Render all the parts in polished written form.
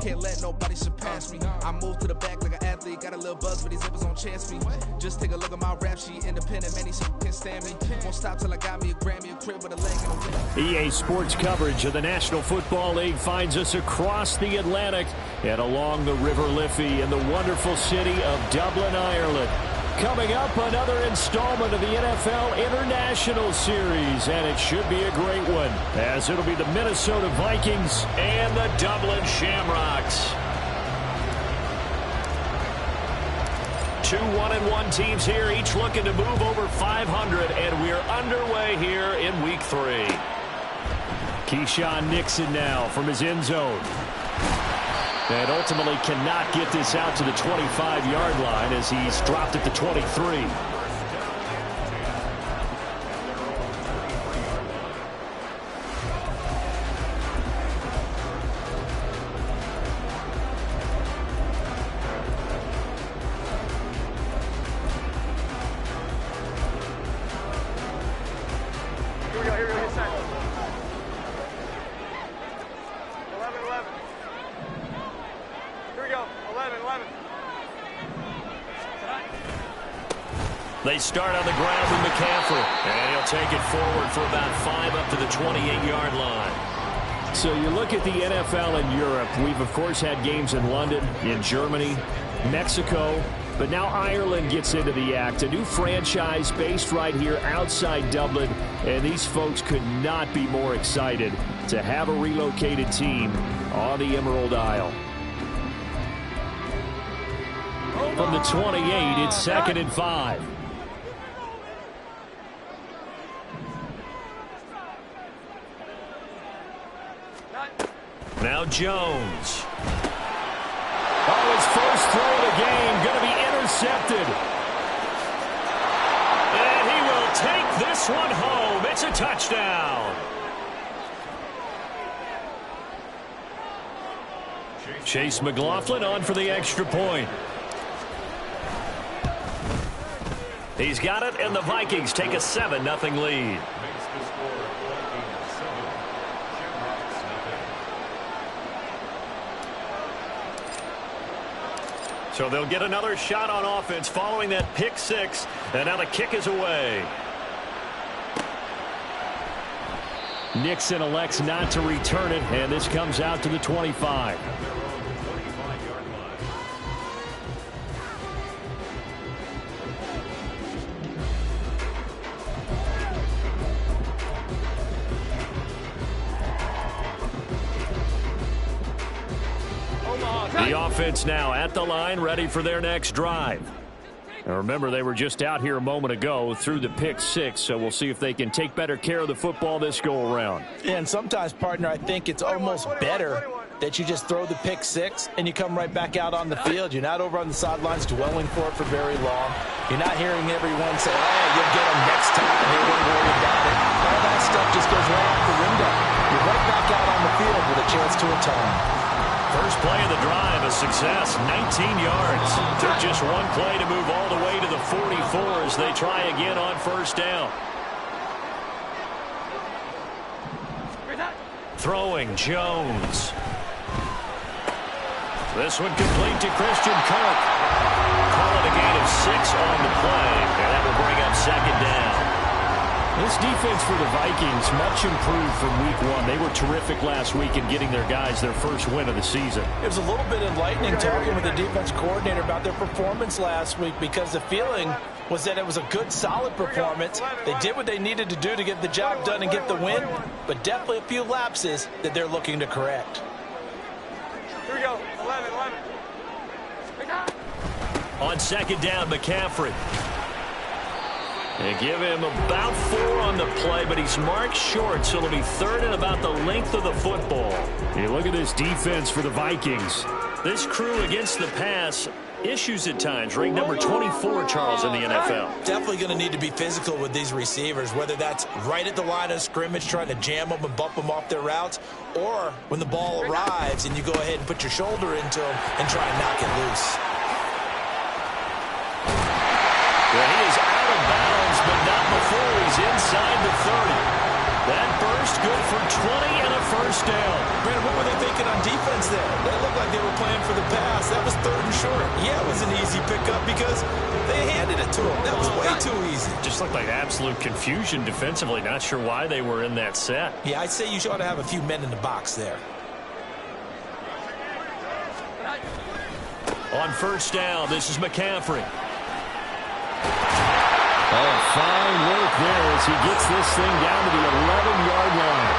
can't let nobody surpass me. I move to the back like an athlete, got a little buzz, but these zippers don't chance me. Just take a look at my rap sheet, independent, man, these can't stand me. Won't stop till I got me a Grammy, a crib with a leg and a win. EA Sports coverage of the National Football League finds us across the Atlantic and along the River Liffey in the wonderful city of Dublin, Ireland. Coming up, another installment of the NFL International Series, and it should be a great one, as it'll be the Minnesota Vikings and the Dublin Shamrocks. 2 1-1 teams here, each looking to move over 500, and we're underway here in Week 3. Keyshawn Nixon now from his end zone. And ultimately cannot get this out to the 25-yard line as he's dropped at the 23. They start on the ground with McCaffrey, and he'll take it forward for about 5 up to the 28-yard line. So you look at the NFL in Europe. We've, of course, had games in London, in Germany, Mexico, but now Ireland gets into the act. A new franchise based right here outside Dublin, and these folks could not be more excited to have a relocated team on the Emerald Isle. From the 28, it's 2nd and 5. Now Jones. Oh, his first throw of the game going to be intercepted. And he will take this one home. It's a touchdown. Chase McLaughlin on for the extra point. He's got it, and the Vikings take a 7-0 lead. So they'll get another shot on offense following that pick six, and now the kick is away. Nixon elects not to return it, and this comes out to the 25. The offense now at the line, ready for their next drive. Now remember, they were just out here a moment ago through the pick six, so we'll see if they can take better care of the football this go around. Yeah, and sometimes, partner, I think it's almost better that you just throw the pick six and you come right back out on the field. You're not over on the sidelines dwelling for it for very long. You're not hearing everyone say, oh, you'll get them next time. Hey, don't worry about it. All that stuff just goes right out the window. You're right back out on the field with a chance to atone. First play of the drive, a success, 19 yards. Took just one play to move all the way to the 44 as they try again on first down. Throwing, Jones. This one complete to Christian Kirk. Call it a gain of 6 on the play, and that will bring up 2nd down. This defense for the Vikings, much improved from week 1. They were terrific last week in getting their guys their first win of the season. It was a little bit enlightening talking with the defense coordinator about their performance last week, because the feeling was that it was a good, solid performance. They did what they needed to do to get the job done and get the win, but definitely a few lapses that they're looking to correct. Here we go, 11. On 2nd down, McCaffrey. They give him about 4 on the play, but he's marked short, so it'll be 3rd and about the length of the football. You look at this defense for the Vikings. This crew against the pass, issues at times. Ranked number 24, Charles, in the NFL. Definitely going to need to be physical with these receivers, whether that's right at the line of scrimmage trying to jam them and bump them off their routes, or when the ball arrives and you go ahead and put your shoulder into them and try and knock it loose. Well, he is out of bounds, but not before he's inside the 30. That burst good for 20 and a first down. Brandon, what were they thinking on defense there? They looked like they were playing for the pass. That was 3rd and short. Yeah, it was an easy pickup because they handed it to them. That was way too easy. Just looked like absolute confusion defensively. Not sure why they were in that set. Yeah, I'd say you ought to have a few men in the box there. On first down, this is McCaffrey. Oh, fine work there as he gets this thing down to the 11-yard line.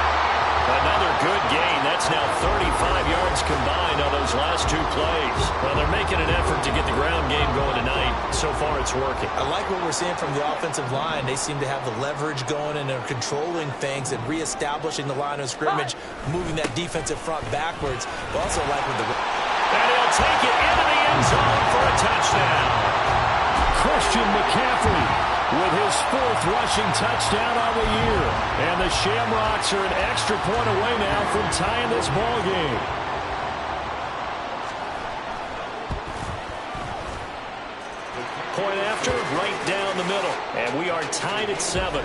Another good gain. That's now 35 yards combined on those last 2 plays. Well, they're making an effort to get the ground game going tonight. So far, it's working. I like what we're seeing from the offensive line. They seem to have the leverage going, and they're controlling things and reestablishing the line of scrimmage, moving that defensive front backwards. But also like with the... And he'll take it into the end zone for a touchdown. Christian McCaffrey with his 4th rushing touchdown on the year. And the Shamrocks are an extra point away now from tying this ball game. Point after, right down the middle. And we are tied at 7.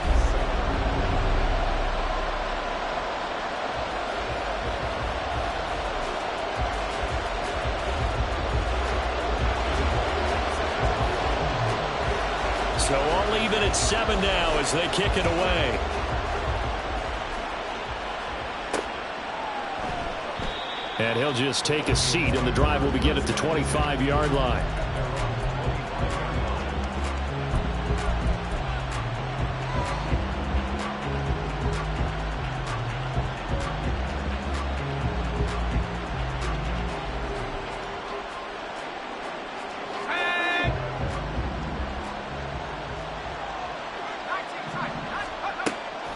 So all even at 7 now as they kick it away. And he'll just take a seat, and the drive will begin at the 25-yard line.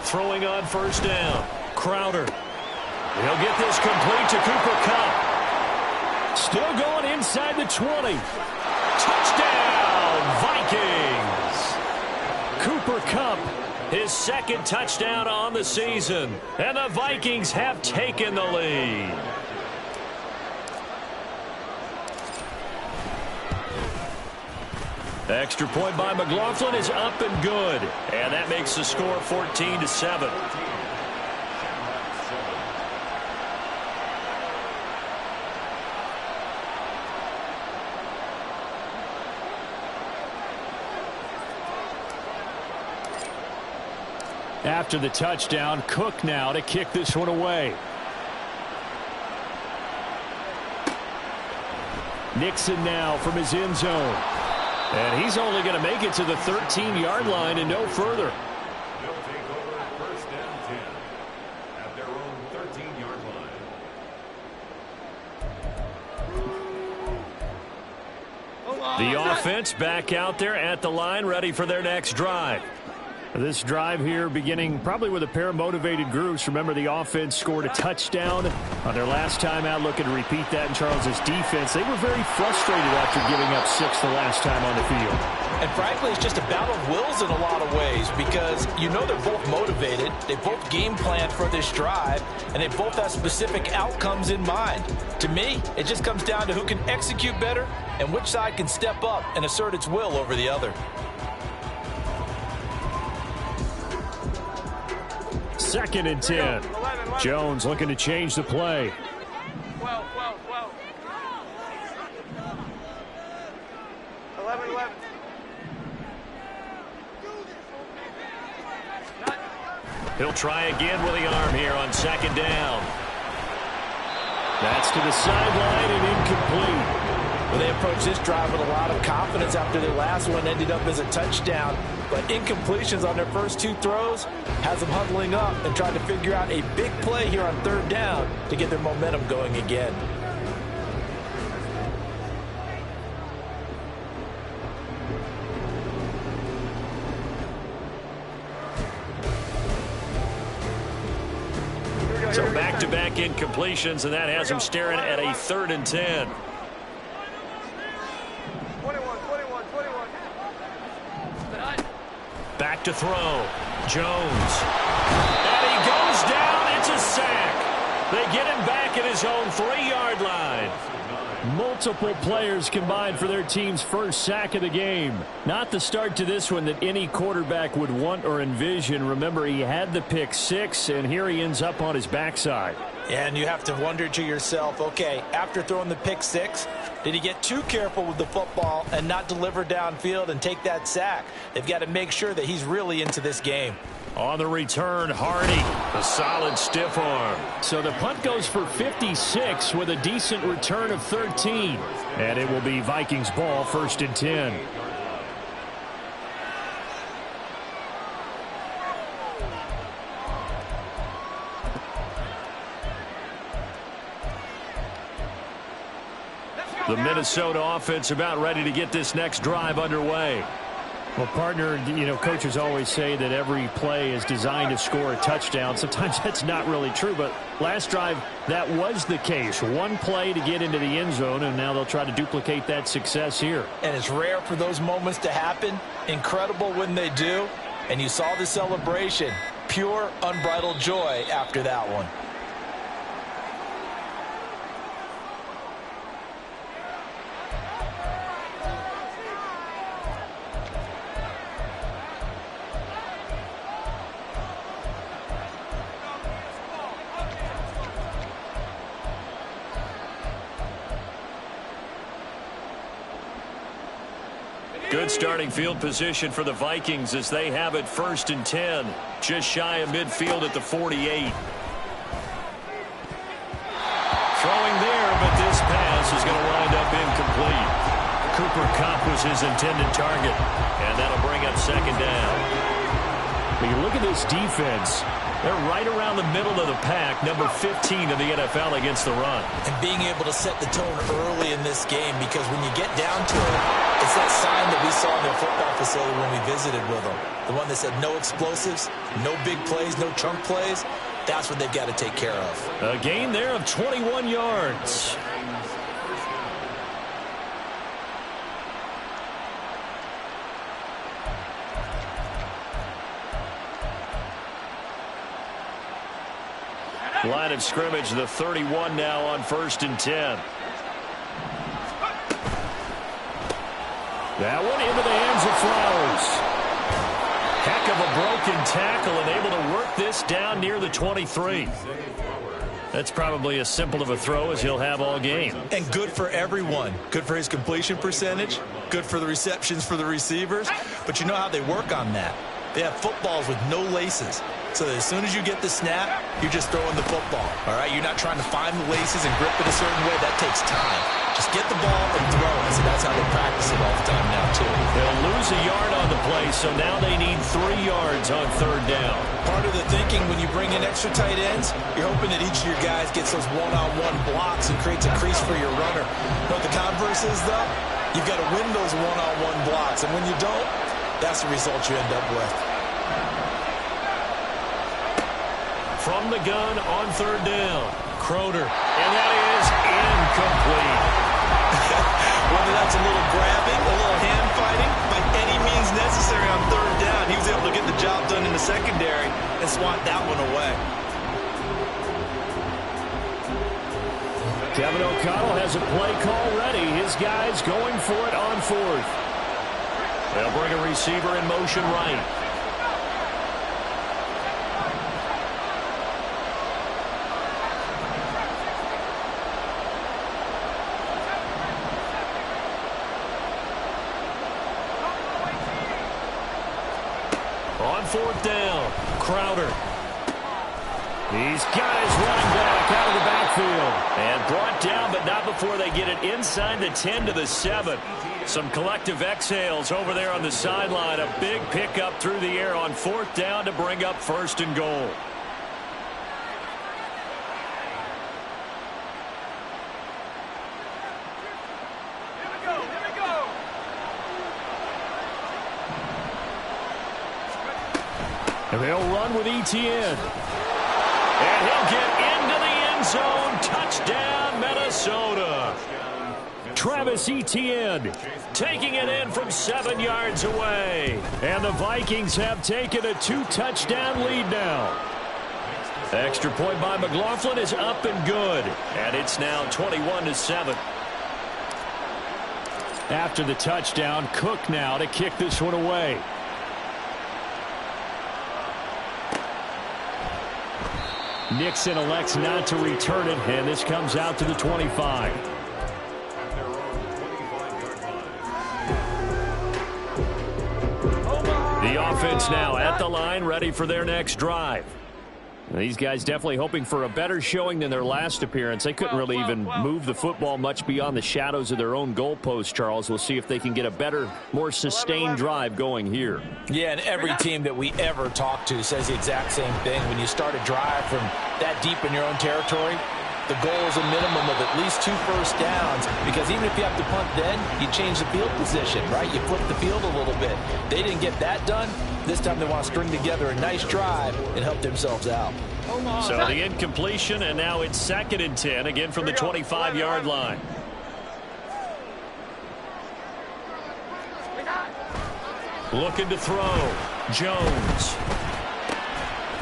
Throwing on first down. Crowder. He'll get this complete to Cooper Kupp. Still going inside the 20. Touchdown, Vikings. Cooper Kupp. His 2nd touchdown on the season. And the Vikings have taken the lead. The extra point by McLaughlin is up and good. And that makes the score 14-7. After the touchdown, Cook now to kick this one away. Nixon now from his end zone. And he's only going to make it to the 13-yard line and no further. They'll take over first down 10 at their own 13-yard line. The offense back out there at the line, ready for their next drive. This drive here beginning probably with a pair of motivated groups. Remember, the offense scored a touchdown on their last time out, looking to repeat that in Charles's defense. They were very frustrated after giving up 6 the last time on the field. And frankly, it's just a battle of wills in a lot of ways because you know they're both motivated. They both game planned for this drive, and they both have specific outcomes in mind. To me, it just comes down to who can execute better and which side can step up and assert its will over the other. 2nd and 10. Jones looking to change the play. 12. 11. He'll try again with the arm here on 2nd down. That's to the sideline and incomplete. Well, they approached this drive with a lot of confidence after their last one ended up as a touchdown. But incompletions on their first 2 throws has them huddling up and trying to figure out a big play here on 3rd down to get their momentum going again. So back-to-back incompletions, and that has them staring at a 3rd and 10. 21. Back to throw. Jones. And he goes down. It's a sack. They get him back at his own 3-yard line. Multiple players combined for their team's first sack of the game. Not the start to this one that any quarterback would want or envision. Remember, he had the pick six, and here he ends up on his backside. And you have to wonder to yourself, okay, after throwing the pick six, did he get too careful with the football and not deliver downfield and take that sack? They've got to make sure that he's really into this game. On the return, Hardy, a solid stiff arm. So the punt goes for 56 with a decent return of 13. And it will be Vikings ball, 1st and 10. The Minnesota offense about ready to get this next drive underway. Well, partner, coaches always say that every play is designed to score a touchdown. Sometimes that's not really true, but last drive, that was the case. One play to get into the end zone, and now they'll try to duplicate that success here. And it's rare for those moments to happen. Incredible when they do. And you saw the celebration. Pure, unbridled joy after that one. Good starting field position for the Vikings as they have it 1st and 10. Just shy of midfield at the 48. Throwing there, but this pass is going to wind up incomplete. Cooper Kupp was his intended target, and that'll bring up 2nd down. When you look at this defense, they're right around the middle of the pack, number 15 in the NFL against the run. And being able to set the tone early in this game, because when you get down to it, it's that sign that we saw in their football facility when we visited with them. The one that said no explosives, no big plays, no chunk plays. That's what they've got to take care of. A gain there of 21 yards. Line of scrimmage, the 31 now on 1st and 10. That one into the hands of Flowers. Heck of a broken tackle and able to work this down near the 23. That's probably as simple of a throw as he'll have all game. And good for everyone. Good for his completion percentage. Good for the receptions for the receivers. But you know how they work on that. They have footballs with no laces. So that as soon as you get the snap, you're just throwing the football. All right, you're not trying to find the laces and grip it a certain way. That takes time. Just get the ball and throw it. So that's how they practice it all the time now, too. They'll lose a yard on the play, so now they need 3 yards on 3rd down. Part of the thinking when you bring in extra tight ends, you're hoping that each of your guys gets those one-on-one blocks and creates a crease for your runner. You know what the converse is, though? You've got to win those one-on-one blocks, and when you don't, that's the result you end up with. From the gun on 3rd down, Crowder, and that is incomplete. Whether that's a little grabbing, a little hand fighting, by any means necessary on 3rd down, he was able to get the job done in the secondary and swat that one away. Kevin O'Connell has a play call ready. His guys going for it on 4th. They'll bring a receiver in motion right. On 4th down, Crowder. These guys running back out of the backfield. And brought down, but not before they get it inside the 10 to the 7. Some collective exhales over there on the sideline. A big pickup through the air on 4th down to bring up 1st and goal. And they'll run with Etienne. And he'll get into the end zone. Touchdown, Minnesota. Travis Etienne taking it in from 7 yards away. And the Vikings have taken a 2-touchdown lead now. Extra point by McLaughlin is up and good. And it's now 21-7. After the touchdown, Cook now to kick this one away. Nixon elects not to return it, and this comes out to the 25. The offense now at the line, ready for their next drive. These guys definitely hoping for a better showing than their last appearance. They couldn't really even move the football much beyond the shadows of their own goalpost, Charles. We'll see if they can get a better, more sustained drive going here. Yeah, and every team that we ever talk to says the exact same thing. When you start a drive from that deep in your own territory, the goal is a minimum of at least 2 first downs, because even if you have to punt then, you change the field position, right? You flip the field a little bit. They didn't get that done. This time they want to string together a nice drive and help themselves out. So the incompletion, and now it's 2nd and 10, again from the 25-yard line. Looking to throw. Jones.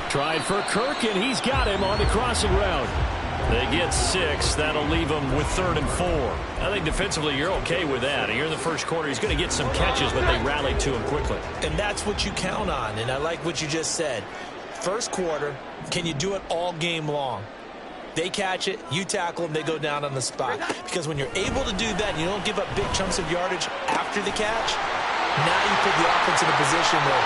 Tried for Kirk, and he's got him on the crossing route. They get 6. That'll leave them with 3rd and 4. I think defensively you're okay with that. Here in the first quarter, he's going to get some catches, but they rallied to him quickly. And that's what you count on, and I like what you just said. First quarter, can you do it all game long? They catch it, you tackle them, they go down on the spot. Because when you're able to do that, and you don't give up big chunks of yardage after the catch, now you put the offense in a position where,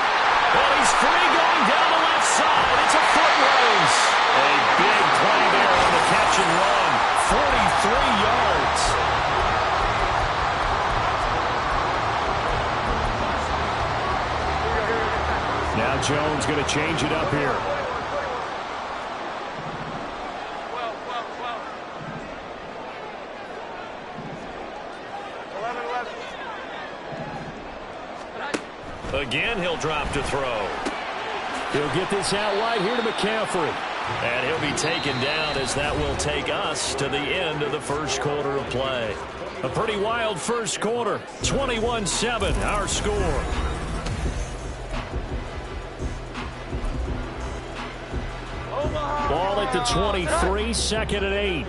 well, he's free going down the left side. It's a foot race. A big play there on the catch and run. 43 yards. Now Jones going to change it up here. 11. Again, he'll drop to throw. He'll get this out wide here to McCaffrey. And he'll be taken down, as that will take us to the end of the first quarter of play. A pretty wild first quarter. 21-7, our score. Ball at the 23, 2nd and 8.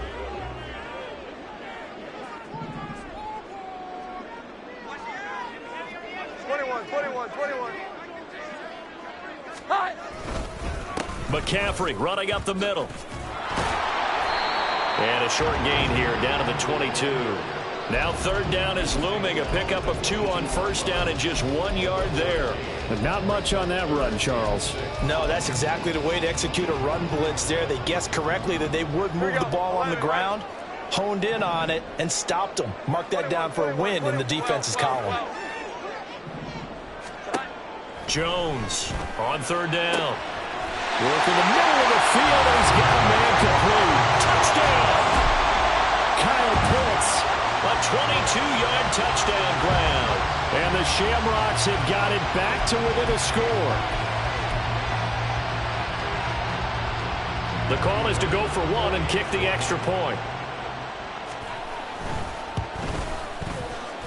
McCaffrey running up the middle. And a short gain here down to the 22. Now 3rd down is looming. A pickup of 2 on 1st down and just 1 yard there. But not much on that run, Charles. No, that's exactly the way to execute a run blitz there. They guessed correctly that they would move the ball on the ground, honed in on it, and stopped them. Mark that down for a win in the defense's column. Jones on 3rd down. Work in the middle of the field, and he's got a man complete. Touchdown! Kyle Pitts, a 22-yard touchdown grab. And the Shamrocks have got it back to within a score. The call is to go for 1 and kick the extra point.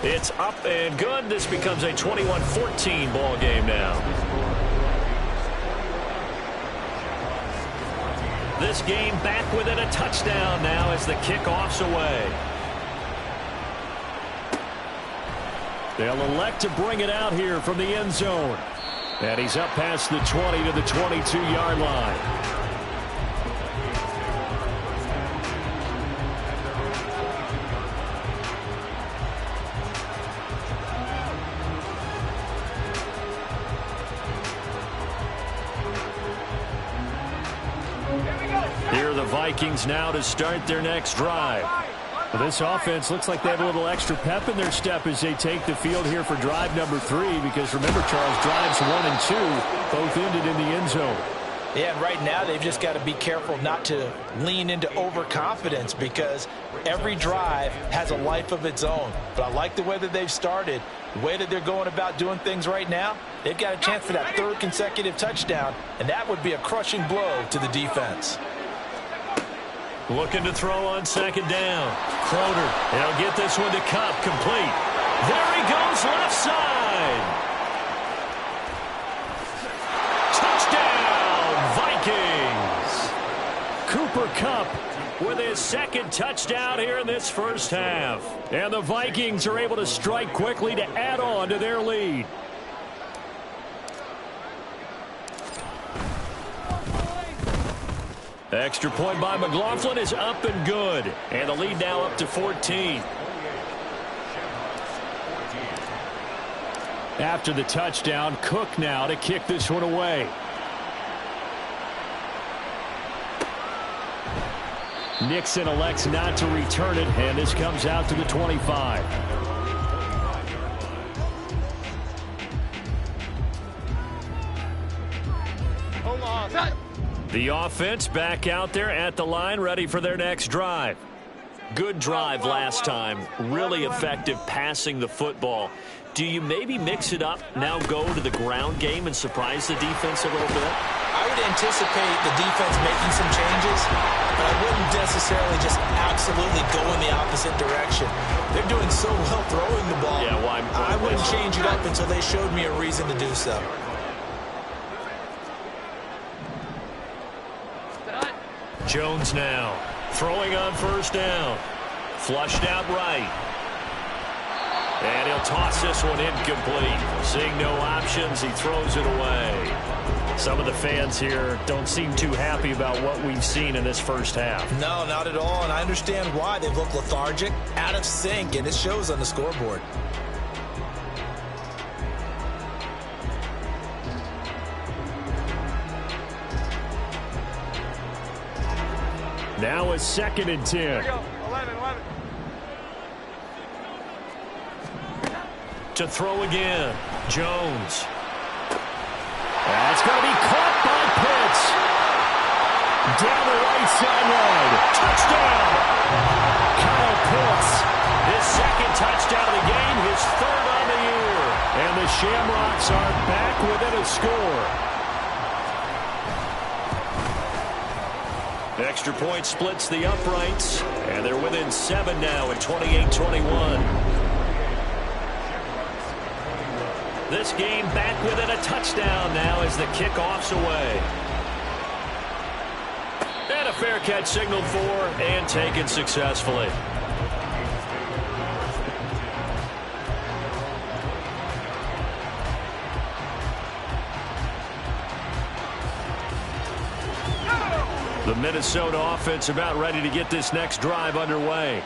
It's up and good. This becomes a 21-14 ball game now. This game back within a touchdown now as the kickoff's away. They'll elect to bring it out here from the end zone. And he's up past the 20 to the 22-yard line. Here are the Vikings now to start their next drive. Well, this offense looks like they have a little extra pep in their step as they take the field here for drive number 3, because remember, Charles, drives 1 and 2 both ended in the end zone. Yeah, and right now they've just got to be careful not to lean into overconfidence, because every drive has a life of its own. But I like the way that they've started, the way that they're going about doing things right now. They've got a chance for that 3rd consecutive touchdown, and that would be a crushing blow to the defense. Looking to throw on 2nd down. Crowder, he'll get this one to Cup, complete. There he goes, left side. Touchdown, Vikings. Cooper Kupp with his second touchdown here in this first half. And the Vikings are able to strike quickly to add on to their lead. Extra point by McLaughlin is up and good. And the lead now up to 14. After the touchdown, Cook now to kick this one away. Nixon elects not to return it, and this comes out to the 25. The offense back out there at the line, ready for their next drive. Good drive last time. Really effective passing the football. Do you maybe mix it up, now go to the ground game and surprise the defense a little bit? I would anticipate the defense making some changes, but I wouldn't necessarily just absolutely go in the opposite direction. They're doing so well throwing the ball. Yeah, well, I wouldn't change it up until they showed me a reason to do so. Jones now throwing on first down. Flushed out right. And he'll toss this one incomplete. Seeing no options, he throws it away. Some of the fans here don't seem too happy about what we've seen in this first half. No, not at all, and I understand why. They've looked lethargic, out of sync, and it shows on the scoreboard. Now a 2nd and 10. Here we go. 11. To throw again. Jones. That's going to be caught by Pitts. Down the right sideline. Touchdown. Kyle Pitts. His 2nd touchdown of the game. His 3rd on the year. And the Shamrocks are back within a score. Extra point splits the uprights. And they're within 7 now at 28-21. This game back within a touchdown now as the kickoff's away. And a fair catch signaled for and taken successfully. The Minnesota offense about ready to get this next drive underway.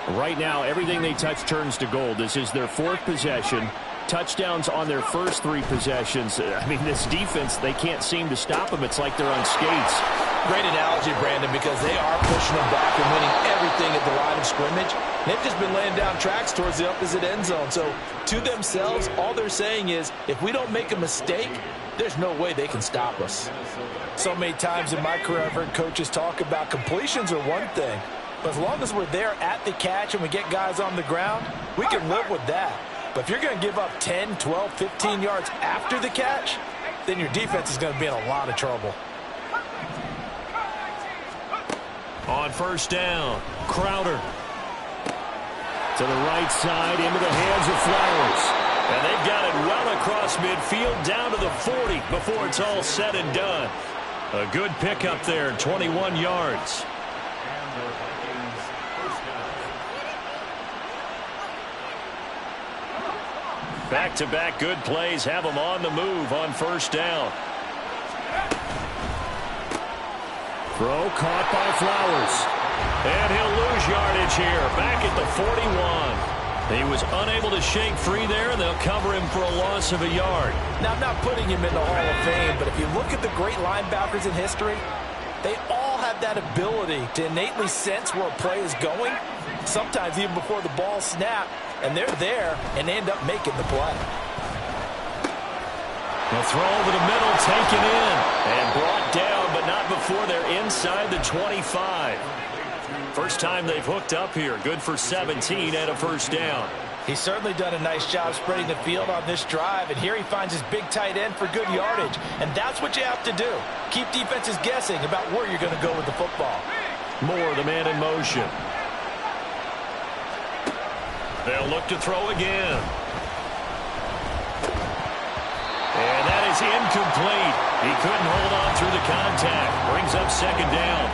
Right now, everything they touch turns to gold. This is their 4th possession. Touchdowns on their first 3 possessions. I mean, this defense, they can't seem to stop them. It's like they're on skates. Great analogy, Brandon, because they are pushing them back and winning everything at the line of scrimmage. They've just been laying down tracks towards the opposite end zone. So, to themselves, all they're saying is, if we don't make a mistake, there's no way they can stop us. So many times in my career, I've heard coaches talk about completions are one thing. But as long as we're there at the catch and we get guys on the ground, we can live with that. But if you're going to give up 10, 12, 15 yards after the catch, then your defense is going to be in a lot of trouble. On first down, Crowder. To the right side, into the hands of Flowers. And they've got it well across midfield, down to the 40 before it's all said and done. A good pickup there, 21 yards. Back-to-back good plays have them on the move on first down. Throw caught by Flowers. And he'll lose yardage here, back at the 41. He was unable to shake free there, and they'll cover him for a loss of a yard. Now, I'm not putting him in the Hall of Fame, but if you look at the great linebackers in history, they all have that ability to innately sense where a play is going, sometimes even before the ball snapped, and they're there and end up making the play. The throw over the middle, taken in, and brought down, but not before they're inside the 25. First time they've hooked up here. Good for 17 and a first down. He's certainly done a nice job spreading the field on this drive, and here he finds his big tight end for good yardage, and that's what you have to do. Keep defenses guessing about where you're going to go with the football. Moore, the man in motion. They'll look to throw again. And that is incomplete. He couldn't hold on through the contact. Brings up second down.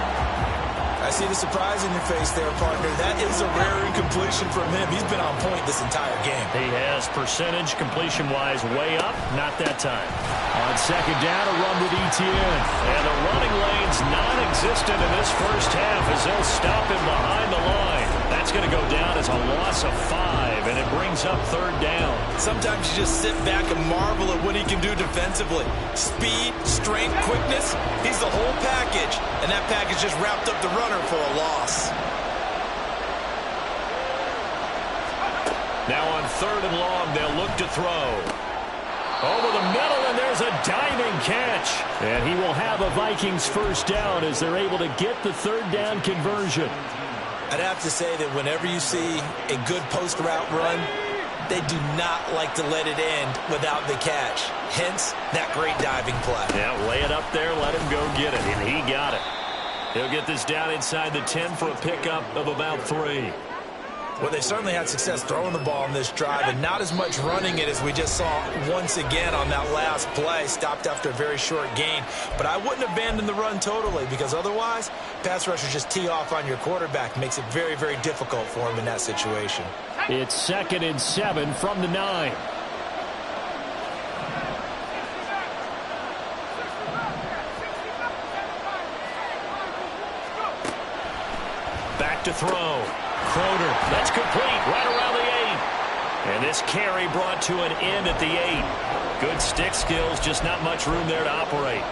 I see the surprise in your face there, partner. That is a rare incompletion from him. He's been on point this entire game. He has percentage completion-wise way up. Not that time. On second down, a run with Etienne. And the running lane's non-existent in this first half as they'll stop him behind the line. That's going to go down as a loss of 5, and it brings up third down. Sometimes you just sit back and marvel at what he can do defensively. Speed, strength, quickness, he's the whole package. And that package just wrapped up the runner for a loss. Now on third and long, they'll look to throw. Over the middle, and there's a diving catch. And he will have a Vikings first down as they're able to get the third down conversion. I'd have to say that whenever you see a good post route run, they do not like to let it end without the catch. Hence, that great diving play. Yeah, lay it up there, let him go get it, and he got it. He'll get this down inside the 10 for a pickup of about 3. Well, they certainly had success throwing the ball in this drive, and not as much running it as we just saw once again on that last play. Stopped after a very short gain. But I wouldn't abandon the run totally, because otherwise, pass rushers just tee off on your quarterback. Makes it very, very difficult for him in that situation. It's 2nd and 7 from the 9. Back to throw. Croner, that's complete, right around the 8. And this carry brought to an end at the 8. Good stick skills, just not much room there to operate.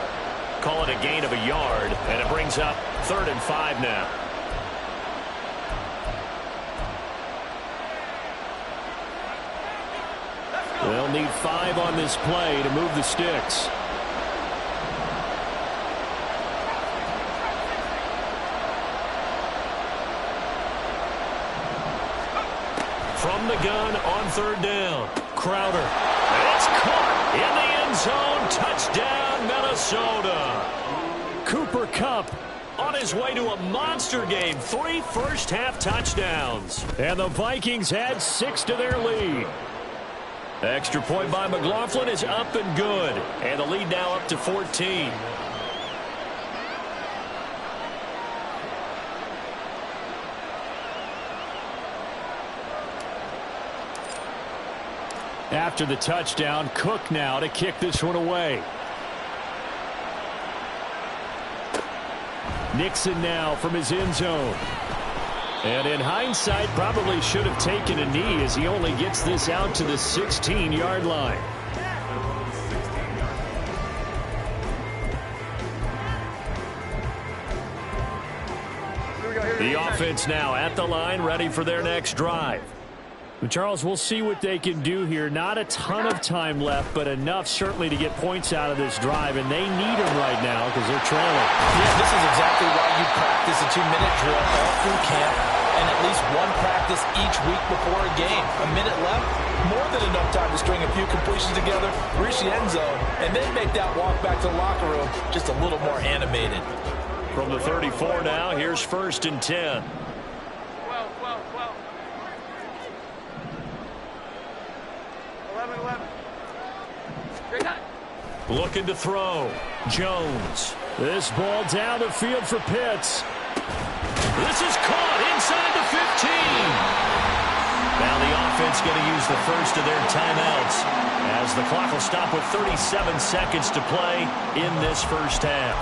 Call it a gain of a yard, and it brings up 3rd and 5 now. They'll need 5 on this play to move the sticks. From the gun on 3rd down. Crowder. And it's caught in the end zone. Touchdown, Minnesota. Cooper Kupp on his way to a monster game. 3 first-half touchdowns. And the Vikings add 6 to their lead. Extra point by McLaughlin is up and good. And the lead now up to 14. After the touchdown, Cook now to kick this one away. Nixon now from his end zone. And in hindsight, probably should have taken a knee as he only gets this out to the 16-yard line. The offense now at the line, ready for their next drive. But Charles, we'll see what they can do here. Not a ton of time left, but enough certainly to get points out of this drive, and they need them right now because they're trailing. Yeah, this is exactly why you practice a 2-minute drill all through camp and at least one practice each week before a game. A minute left, more than enough time to string a few completions together, reach the end zone, and then make that walk back to the locker room just a little more animated. From the 34 now, here's 1st and 10. Looking to throw. Jones. This ball down the field for Pitts. This is caught inside the 15. Now the offense going to use the first of their timeouts as the clock will stop with 37 seconds to play in this first half.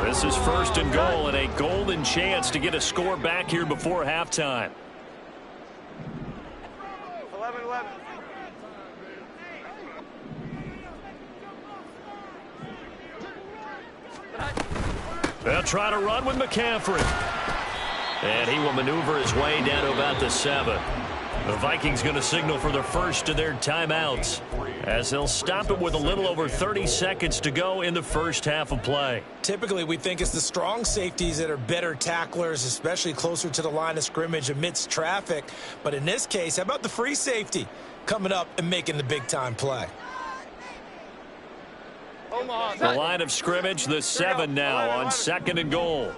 This is 1st and goal and a golden chance to get a score back here before halftime. 11-11. They'll try to run with McCaffrey. And he will maneuver his way down to about the 7. The Vikings going to signal for the first of their timeouts as they'll stop it with a little over 30 seconds to go in the first half of play. Typically, we think it's the strong safeties that are better tacklers, especially closer to the line of scrimmage amidst traffic. But in this case, how about the free safety coming up and making the big-time play? The line of scrimmage, the 7 now on 2nd and goal.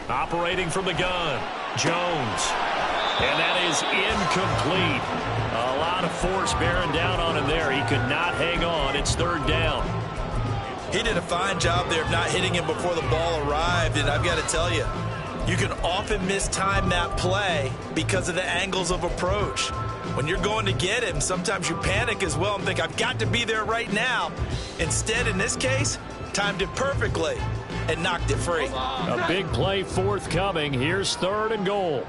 Operating from the gun, Jones. And that is incomplete. A lot lot of force bearing down on him there. He could not hang on. It's third down. He did a fine job there of not hitting him before the ball arrived, and I've got to tell you, you can often mistime that play because of the angles of approach. When you're going to get him, sometimes you panic as well and think, I've got to be there right now. Instead, in this case, timed it perfectly and knocked it free. A big play forthcoming. Here's third and goal.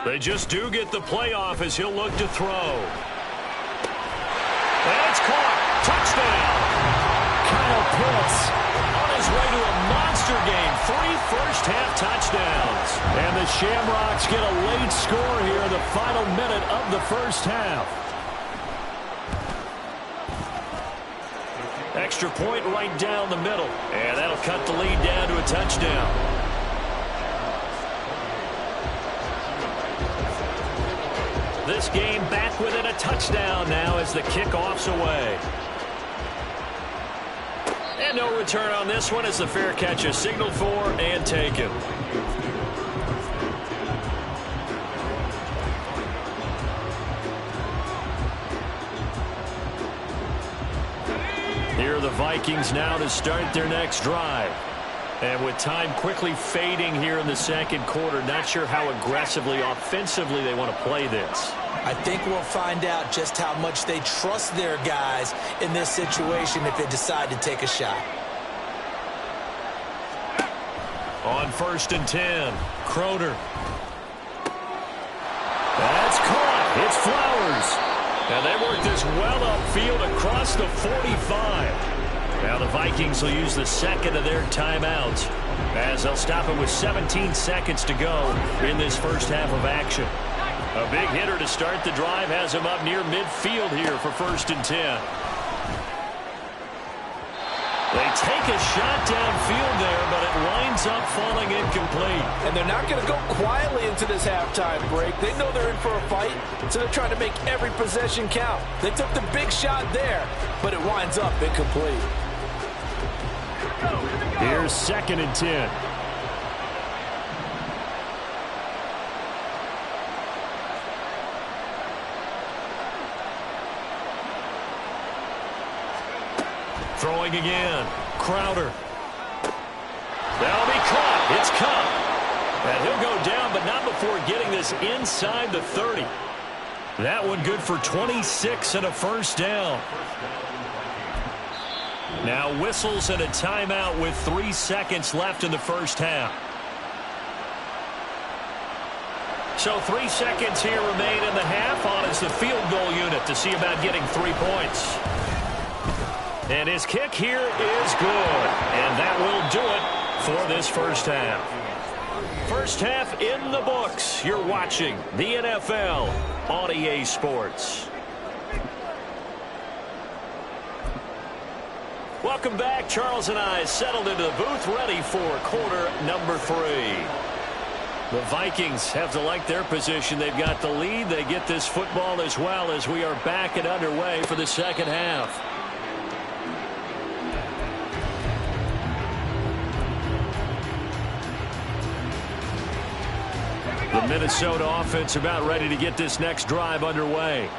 They just do get the playoff as he'll look to throw. And it's caught. Touchdown. Kyle Pitts on his way to a monster game. 3 first-half touchdowns. And the Shamrocks get a late score here in the final minute of the first half. Extra point right down the middle. And that'll cut the lead down to a touchdown. This game back within a touchdown now as the kickoff's away. And no return on this one as the fair catch is signaled for and taken. Here are the Vikings now to start their next drive. And with time quickly fading here in the second quarter, not sure how aggressively, offensively they want to play this. I think we'll find out just how much they trust their guys in this situation if they decide to take a shot. On 1st and 10, Croder. That's caught. It's Flowers. And they work this well upfield across the 45. Now the Vikings will use the second of their timeouts as they'll stop it with 17 seconds to go in this first half of action. A big hitter to start the drive has him up near midfield here for 1st and 10. They take a shot downfield there, but it winds up falling incomplete. And they're not going to go quietly into this halftime break. They know they're in for a fight, so they're trying to make every possession count. They took the big shot there, but it winds up incomplete. Here's 2nd and 10. Throwing again. Crowder. That'll be caught. It's caught. And he'll go down, but not before getting this inside the 30. That one good for 26 and a first down. Now whistles and a timeout with 3 seconds left in the first half. So 3 seconds here remain in the half on as the field goal unit to see about getting 3 points. And his kick here is good. And that will do it for this first half. First half in the books. You're watching the NFL on EA Sports. Welcome back. Charles and I settled into the booth ready for quarter number 3. The Vikings have to like their position. They've got the lead. They get this football as well as we are back and underway for the second half. The Minnesota offense about ready to get this next drive underway.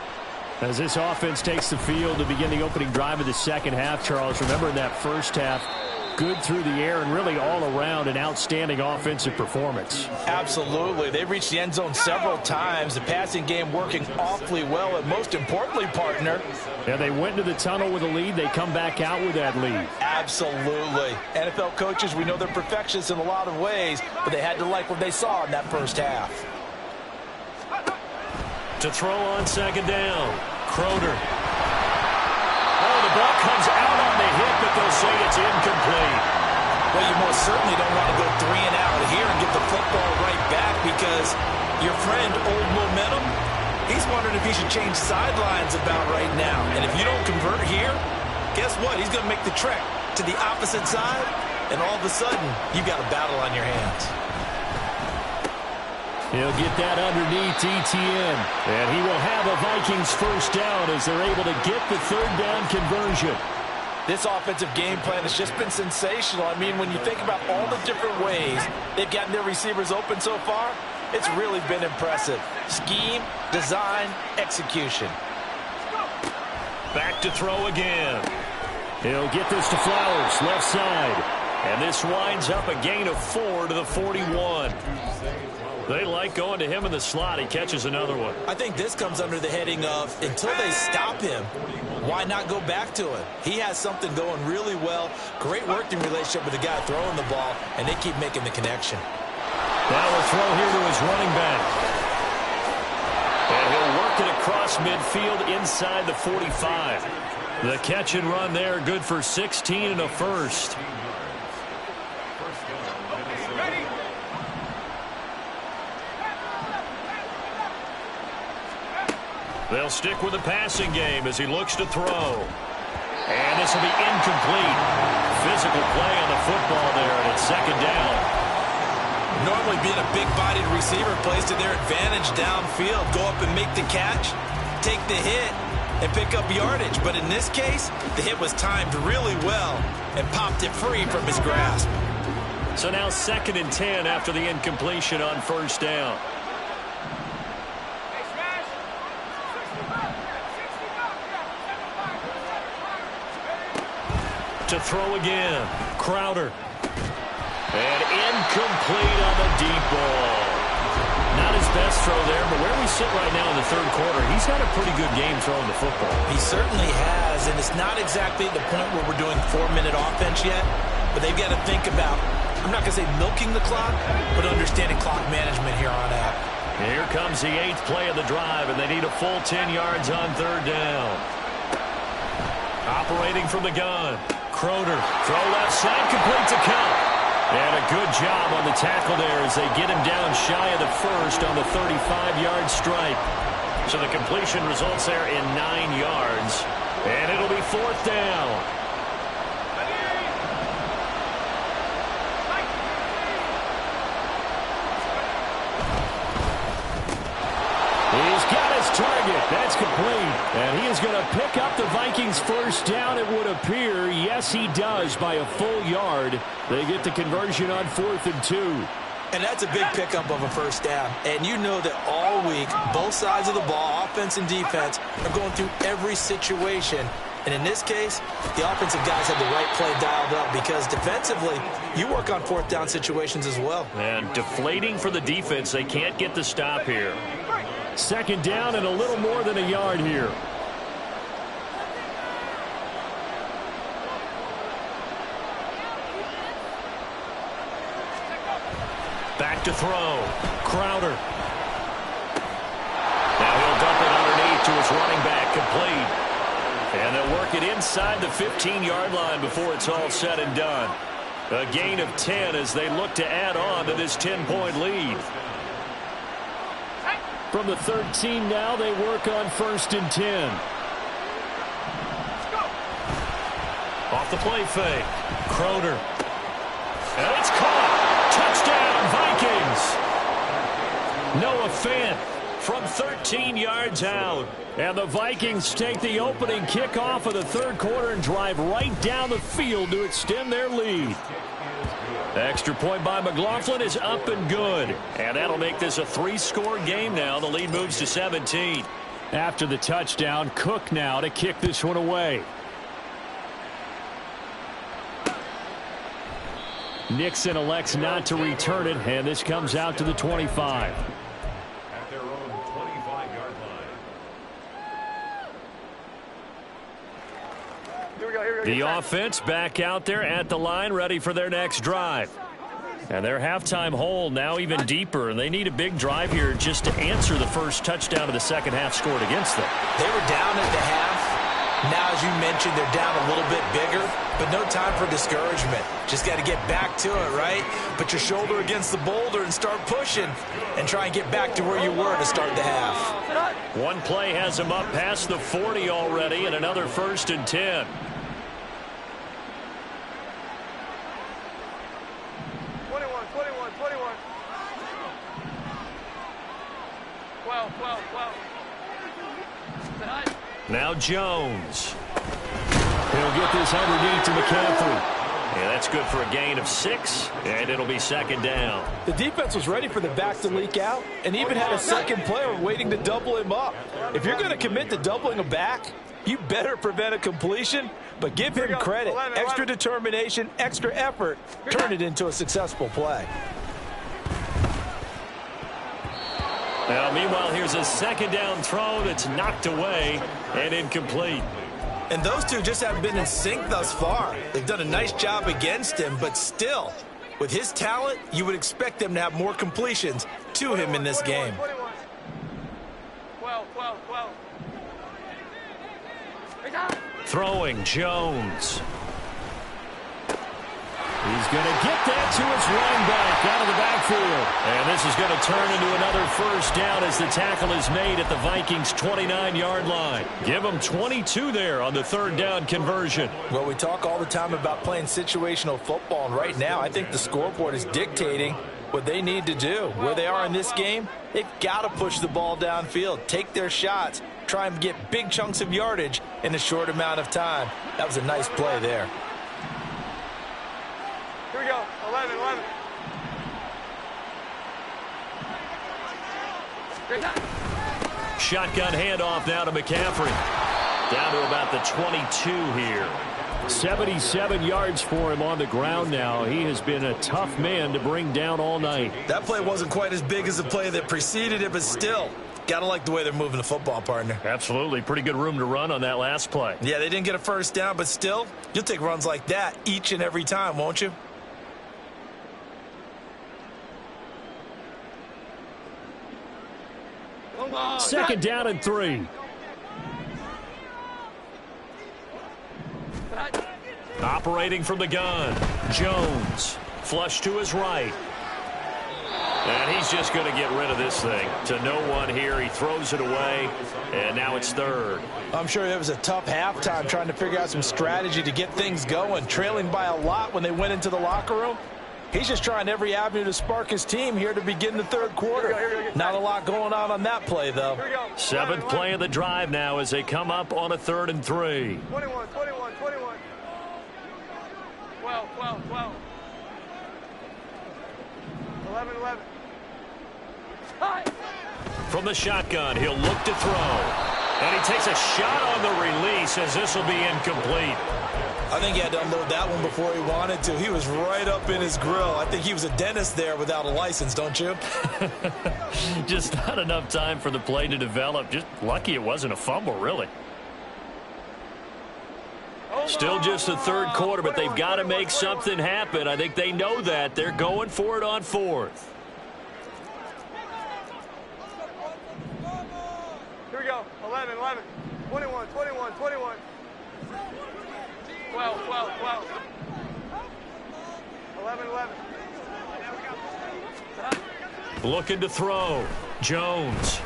As this offense takes the field to begin the opening drive of the second half, Charles, remember in that first half, good through the air and really all around an outstanding offensive performance. Absolutely. They reached the end zone several times. The passing game working awfully well, and most importantly, partner. Yeah, they went into the tunnel with a lead. They come back out with that lead. Absolutely. NFL coaches, we know they're perfectionists in a lot of ways, but they had to like what they saw in that first half. To throw on second down, Croder. Oh, the ball comes out on the hit, but they'll say it's incomplete. Well, you most certainly don't want to go 3 and out here and get the football right back because your friend, Old Momentum, he's wondering if he should change sidelines about right now. And if you don't convert here, guess what? He's going to make the trek to the opposite side, and all of a sudden, you've got a battle on your hands. He'll get that underneath Etienne. And he will have a Vikings first down as they're able to get the third down conversion. This offensive game plan has just been sensational. I mean, when you think about all the different ways they've gotten their receivers open so far, it's really been impressive. Scheme, design, execution. Back to throw again. He'll get this to Flowers, left side. And this winds up a gain of 4 to the 41. They like going to him in the slot. He catches another one. I think this comes under the heading of, until they stop him, why not go back to him? He has something going really well. Great working relationship with the guy throwing the ball, and they keep making the connection. Now a throw here to his running back. And he'll work it across midfield inside the 45. The catch and run there, good for 16 and a first. They'll stick with the passing game as he looks to throw. And this will be incomplete. Physical play on the football there, and it's second down. Normally being a big-bodied receiver plays to their advantage downfield. Go up and make the catch, take the hit, and pick up yardage. But in this case, the hit was timed really well and popped it free from his grasp. So now 2nd and 10 after the incompletion on first down. To throw again. Crowder. And incomplete on the deep ball. Not his best throw there, but where we sit right now in the third quarter, he's had a pretty good game throwing the football. He certainly has, and it's not exactly the point where we're doing 4-minute offense yet, but they've got to think about, I'm not going to say milking the clock, but understanding clock management here on out. Here comes the 8th play of the drive, and they need a full 10 yards on third down. Operating from the gun. Crowder, throw left side, complete to Cup. And a good job on the tackle there as they get him down shy of the first on the 35-yard strike. So the completion results there in 9 yards. And it'll be 4th down. He's got his target. That's complete. And he is going to pick up the Vikings first down, it would appear. Yes, he does by a full yard. They get the conversion on 4th and 2. And that's a big pickup of a first down. And you know that all week, both sides of the ball, offense and defense, are going through every situation. And in this case, the offensive guys have the right play dialed up because defensively, you work on 4th down situations as well. And deflating for the defense. They can't get the stop here. 2nd down and a little more than a yard here. Back to throw. Crowder. Now he'll dump it underneath to his running back, complete. And they'll work it inside the 15-yard line before it's all said and done. A gain of 10 as they look to add on to this 10-point lead. From the 13 now, they work on 1st and 10. Off the play fake. Crowder. And it's caught. Touchdown, Vikings. Noah Fant from 13 yards out. And the Vikings take the opening kickoff of the third quarter and drive right down the field to extend their lead. Extra point by McLaughlin is up and good. And that'll make this a 3-score game now. The lead moves to 17. After the touchdown, Cook now to kick this one away. Nixon elects not to return it, and this comes out to the 25. At their own 25-yard line. The offense back out there at the line, ready for their next drive. And their halftime hole now even deeper, and they need a big drive here just to answer the first touchdown of the second half scored against them. They were down at the half. Now, as you mentioned, they're down a little bit bigger, but no time for discouragement. Just got to get back to it, right? Put your shoulder against the boulder and start pushing and try and get back to where you were to start the half. One play has them up past the 40 already, and another 1st and 10. Now Jones. He'll get this underneath to McCaffrey. Yeah, that's good for a gain of 6, and it'll be second down. The defense was ready for the back to leak out and even had a second player waiting to double him up. If you're going to commit to doubling a back, you better prevent a completion, but give him credit. Extra determination, extra effort, turn it into a successful play. Now, meanwhile, here's a second down throw that's knocked away and incomplete. And those two just haven't been in sync thus far. They've done a nice job against him, but still, with his talent, you would expect them to have more completions to him in this game. Throwing Jones. He's going to get that to his running back out of the backfield. And this is going to turn into another first down as the tackle is made at the Vikings' 29-yard line. Give them 22 there on the third down conversion. Well, we talk all the time about playing situational football, and right now I think the scoreboard is dictating what they need to do. Where they are in this game, they've got to push the ball downfield, take their shots, try and get big chunks of yardage in a short amount of time. That was a nice play there. Here we go, 11. Shotgun handoff now to McCaffrey. Down to about the 22 here. 77 yards for him on the ground now. He has been a tough man to bring down all night. That play wasn't quite as big as the play that preceded it, but still, gotta like the way they're moving the football, partner. Absolutely. Pretty good room to run on that last play. Yeah, they didn't get a first down, but still, you'll take runs like that each and every time, won't you? Second down and 3. Operating from the gun. Jones. Flush to his right. And he's just going to get rid of this thing. To no one here. He throws it away. And now it's third. I'm sure it was a tough halftime trying to figure out some strategy to get things going. Trailing by a lot when they went into the locker room. He's just trying every avenue to spark his team here to begin the third quarter. Not a lot going on that play, though. Seventh play of the drive now as they come up on a 3rd and 3. 21. 12. 11. From the shotgun, he'll look to throw. And he takes a shot on the release as this will be incomplete. I think he had to unload that one before he wanted to. He was right up in his grill. I think he was a dentist there without a license, don't you? Just not enough time for the play to develop. Just lucky it wasn't a fumble, really. Still just the third quarter, but they've got to make something happen. I think they know that. They're going for it on 4th. Here we go, 11. 21. 12. 11. Looking to throw. Jones.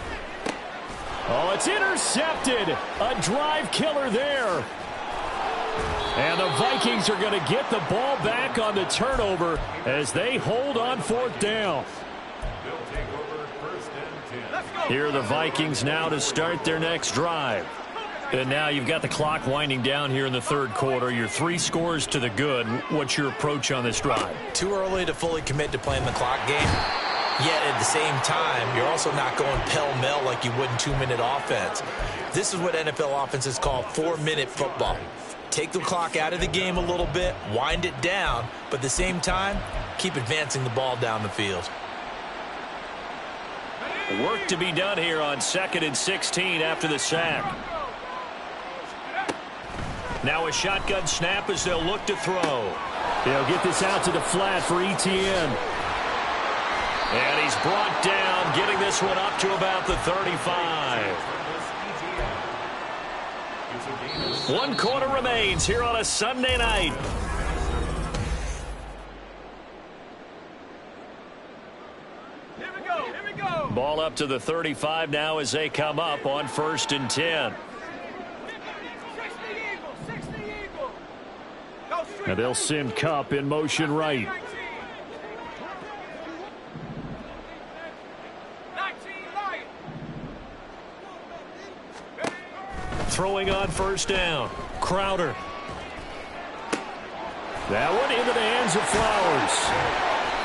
Oh, it's intercepted. A drive killer there. And the Vikings are going to get the ball back on the turnover as they hold on 4th down. They'll take over 1st and 10. Here are the Vikings now to start their next drive. And now you've got the clock winding down here in the third quarter. You're 3 scores to the good. What's your approach on this drive? Too early to fully commit to playing the clock game. Yet at the same time, you're also not going pell-mell like you would in 2-minute offense. This is what NFL offenses call 4-minute football. Take the clock out of the game a little bit, wind it down, but at the same time, keep advancing the ball down the field. Work to be done here on 2nd and 16 after the sack. Now a shotgun snap as they'll look to throw. They'll get this out to the flat for Etienne. And he's brought down, getting this one up to about the 35. 1 quarter remains here on a Sunday night. Here we go. Ball up to the 35 now as they come up on 1st and 10. 60 Eagle. And they'll send Kupp in motion right. 19 Lion. Throwing on first down. Crowder. That one into the hands of Flowers.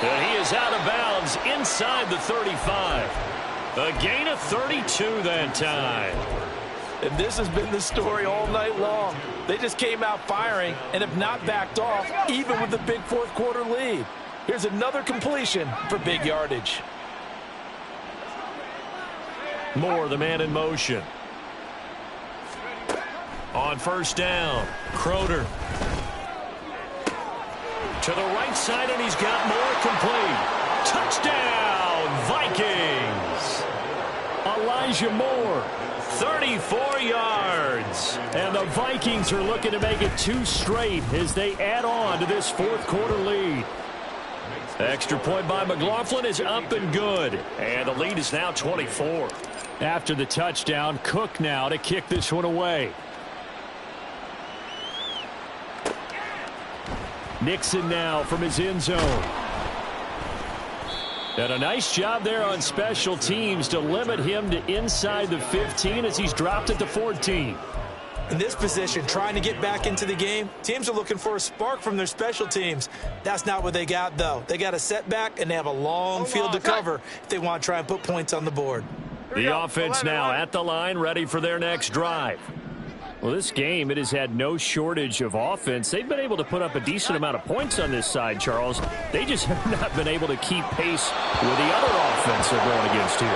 And he is out of bounds inside the 35. A gain of 32 that time. And this has been the story all night long. They just came out firing and have not backed off, even with the big fourth quarter lead. Here's another completion for big yardage. Moore, the man in motion. On first down, Crowder. To the right side, and he's got Moore complete. Touchdown, Vikings. Elijah Moore. 34 yards. And the Vikings are looking to make it 2 straight as they add on to this fourth quarter lead. Extra point by McLaughlin is up and good. And the lead is now 24. After the touchdown, Cook now to kick this one away. Nixon now from his end zone. And a nice job there on special teams to limit him to inside the 15 as he's dropped at the 14. In this position, trying to get back into the game, teams are looking for a spark from their special teams. That's not what they got, though. They got a setback, and they have a long field to cover if they want to try and put points on the board. The offense now at the line, ready for their next drive. Well, this game, it has had no shortage of offense. They've been able to put up a decent amount of points on this side, Charles. They just have not been able to keep pace with the other offense they're going against here.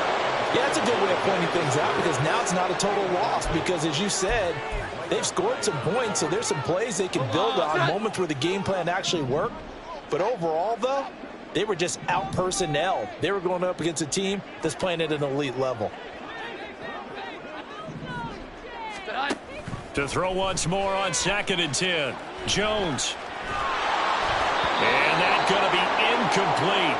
Yeah, that's a good way of pointing things out because now it's not a total loss because, as you said, they've scored some points, so there's some plays they can build on, moments where the game plan actually worked. But overall, though, they were just out-personnel. They were going up against a team that's playing at an elite level. To throw once more on 2nd and 10. Jones. And that's going to be incomplete.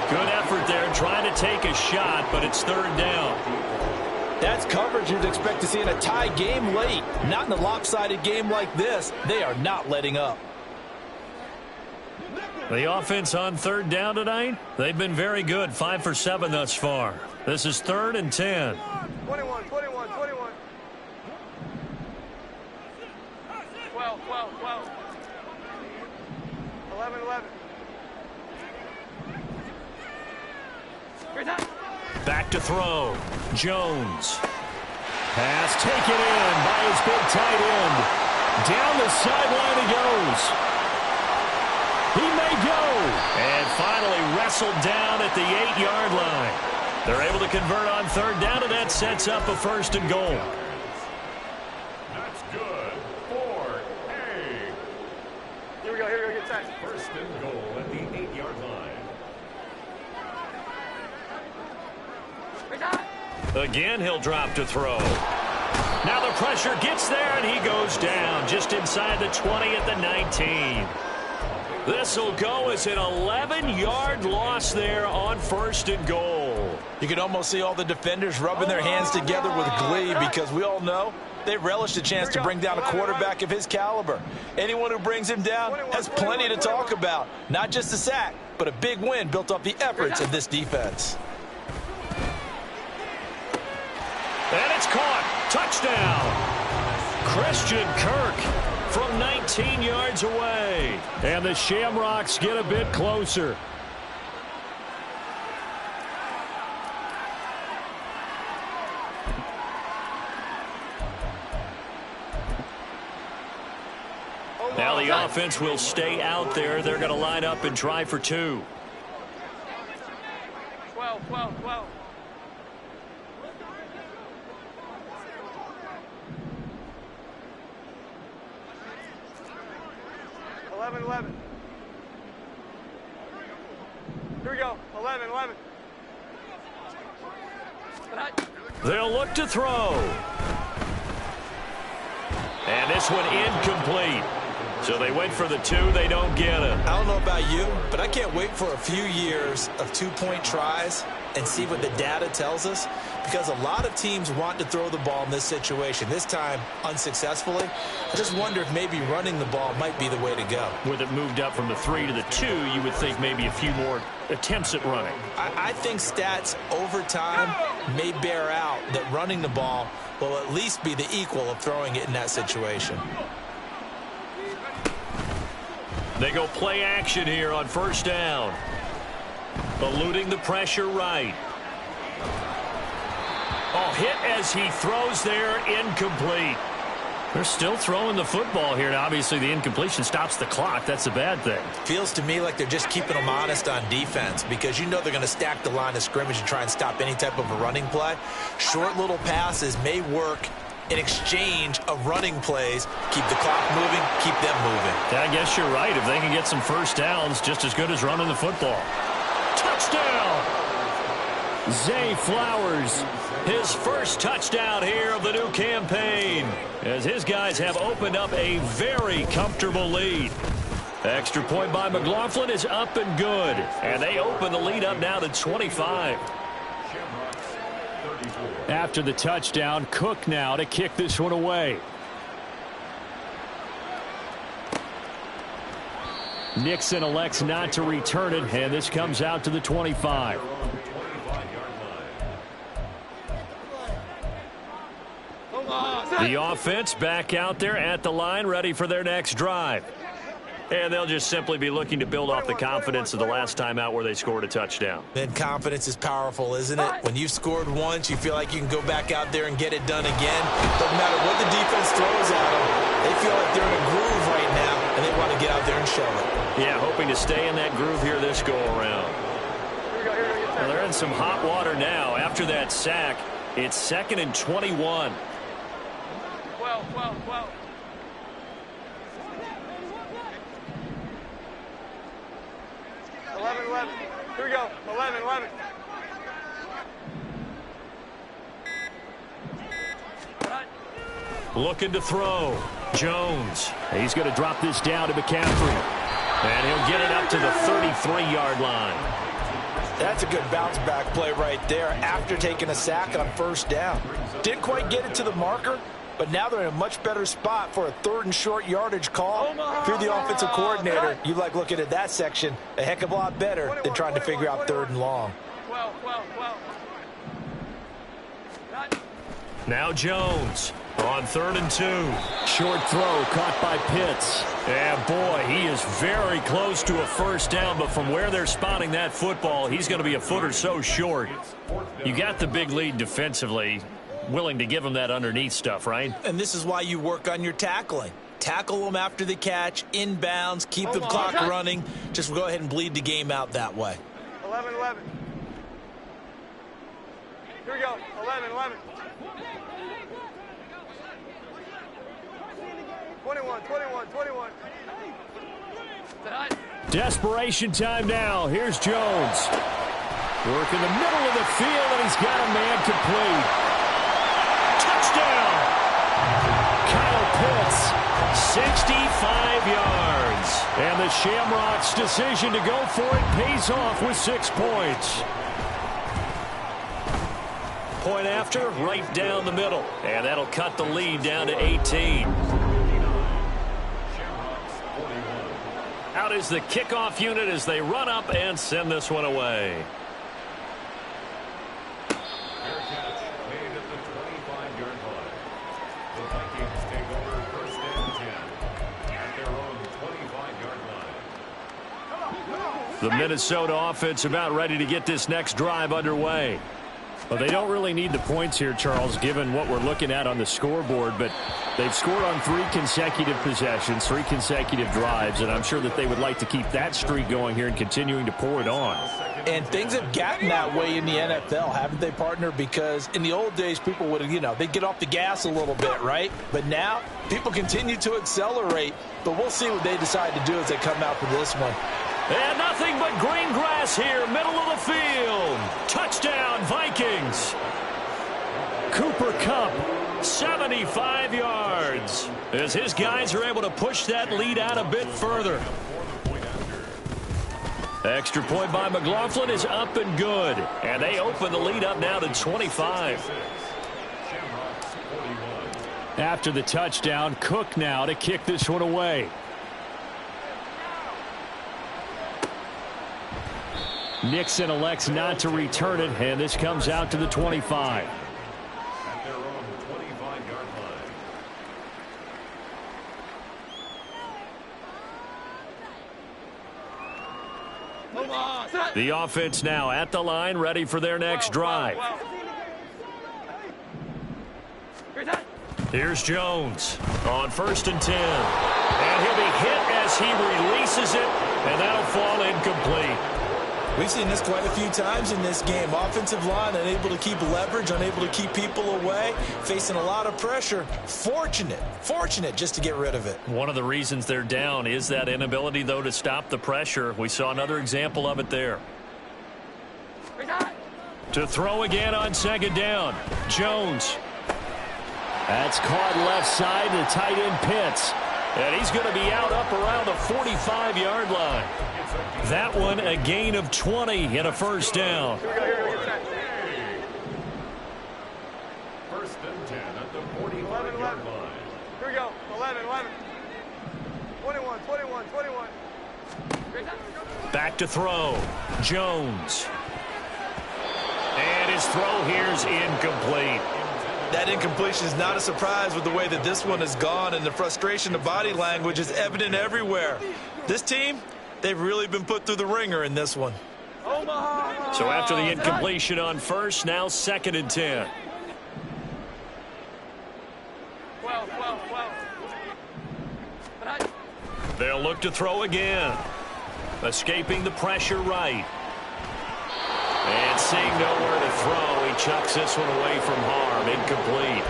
Good effort there trying to take a shot, but it's 3rd down. That's coverage you'd expect to see in a tie game late. Not in a lopsided game like this. They are not letting up. The offense on 3rd down tonight, they've been very good. 5 for 7 thus far. This is 3rd and 10. 21, 21, 21. 12, 12, 12. 11, 11. Back to throw. Jones. Pass taken in by his big tight end. Down the sideline he goes. He may go. And finally wrestled down at the 8-yard line. They're able to convert on 3rd down, and that sets up a 1st and goal. That's good. 4A. Here we go, get set. 1st and goal at the 8-yard line. Again, he'll drop to throw. Now the pressure gets there, and he goes down just inside the 20 at the 19. This will go as an 11-yard loss there on 1st and goal. You can almost see all the defenders rubbing their hands together with glee because we all know they relish the chance to bring down a quarterback of his caliber. Anyone who brings him down has plenty to talk about. Not just a sack, but a big win built off the efforts of this defense. And it's caught. Touchdown. Christian Kirk from 19 yards away. And the Shamrocks get a bit closer. Now the offense will stay out there. They're going to line up and try for 2. 12, 12, 12. 11, 11. Here we go. 11, 11. They'll look to throw. And this one incomplete. So they went for the 2. They don't get it. I don't know about you, but I can't wait for a few years of 2-point tries and see what the data tells us, because a lot of teams want to throw the ball in this situation. This time, unsuccessfully. I just wonder if maybe running the ball might be the way to go. With it moved up from the 3 to the 2, you would think maybe a few more attempts at running. I think stats over time may bear out that running the ball will at least be the equal of throwing it in that situation. They go play action here on first down. Eluding the pressure right. Oh, hit as he throws there, incomplete. They're still throwing the football here, and obviously the incompletion stops the clock. That's a bad thing. Feels to me like they're just keeping them honest on defense, because you know they're going to stack the line of scrimmage and try and stop any type of a running play. Short little passes may work in exchange of running plays. Keep the clock moving, keep them moving. Yeah, I guess you're right. If they can get some first downs, just as good as running the football. Touchdown! Zay Flowers, his first touchdown here of the new campaign, as his guys have opened up a very comfortable lead. Extra point by McLaughlin is up and good, and they open the lead up now to 25. After the touchdown, Cook now to kick this one away. Nixon elects not to return it, and this comes out to the 25. The offense back out there at the line, ready for their next drive. And they'll just simply be looking to build off the confidence of the last time out where they scored a touchdown. And confidence is powerful, isn't it? When you've scored once, you feel like you can go back out there and get it done again. Doesn't matter what the defense throws at them. They feel like they're in a groove right now, and they want to get out there and show it. Yeah, hoping to stay in that groove here this go-around. Well, they're in some hot water now. After that sack, it's 2nd and 21. 12. 11. Here we go. 11. Looking to throw. Jones. He's going to drop this down to McCaffrey. And he'll get it up to the 33-yard line. That's a good bounce-back play right there after taking a sack on first down. Didn't quite get it to the marker, but now they're in a much better spot for a 3rd and short yardage call. If you're the offensive coordinator, you like looking at that section a heck of a lot better than trying to figure out 3rd and long. 12. Now Jones on 3rd and 2. Short throw caught by Pitts. Yeah, boy, he is very close to a first down, but from where they're spotting that football, he's going to be a foot or so short. You got the big lead defensively, willing to give him that underneath stuff, right? And this is why you work on your tackling. Tackle them after the catch, inbounds, keep the clock running. Just go ahead and bleed the game out that way. 11. Here we go. 11. 21. Desperation time now. Here's Jones. Work in the middle of the field, and he's got a man complete. Touchdown! Kyle Pitts, 65 yards. And the Shamrocks' decision to go for it pays off with 6 points. Point after, right down the middle. And that'll cut the lead down to 18. Out is the kickoff unit as they run up and send this one away. Fair catch made at the 25-yard line. The Vikings take over 1st and 10 at their own 25-yard line. The Minnesota offense about ready to get this next drive underway. Well, they don't really need the points here, Charles, given what we're looking at on the scoreboard, but they've scored on 3 consecutive possessions, 3 consecutive drives, and I'm sure that they would like to keep that streak going here and continuing to pour it on. And things have gotten that way in the NFL, haven't they, partner? Because in the old days, people would, they'd get off the gas a little bit, right? But now, people continue to accelerate, but we'll see what they decide to do as they come out for this one. And nothing but green grass here, middle of the field. Touchdown, Vikings. Cooper Kupp 75 yards as his guys are able to push that lead out a bit further. Extra point by McLaughlin is up and good. And they open the lead up now to 25. After the touchdown, Cook now to kick this one away. Nixon elects not to return it, and this comes out to the 25. At their own 25-yard line. The offense now at the line, ready for their next drive. Here's Jones on 1st and 10. And he'll be hit as he releases it, and that'll fall incomplete. We've seen this quite a few times in this game. Offensive line unable to keep leverage, unable to keep people away, facing a lot of pressure. Fortunate just to get rid of it. One of the reasons they're down is that inability, though, to stop the pressure. We saw another example of it there. To throw again on 2nd down. Jones. That's caught left side. The tight end Pitts. And he's going to be out up around the 45-yard line. That one a gain of 20 and a 1st down. 1st and 10 at the 45-yard line. Here we go. 11. 21. Back to throw. Jones. And his throw here's incomplete. That incompletion is not a surprise with the way that this one has gone, and the frustration, the body language is evident everywhere. This team, they've really been put through the ringer in this one. So after the incompletion on 1st, now 2nd and 10. 12. They'll look to throw again. Escaping the pressure right. And seeing nowhere to throw, he chucks this one away from harm. Incomplete.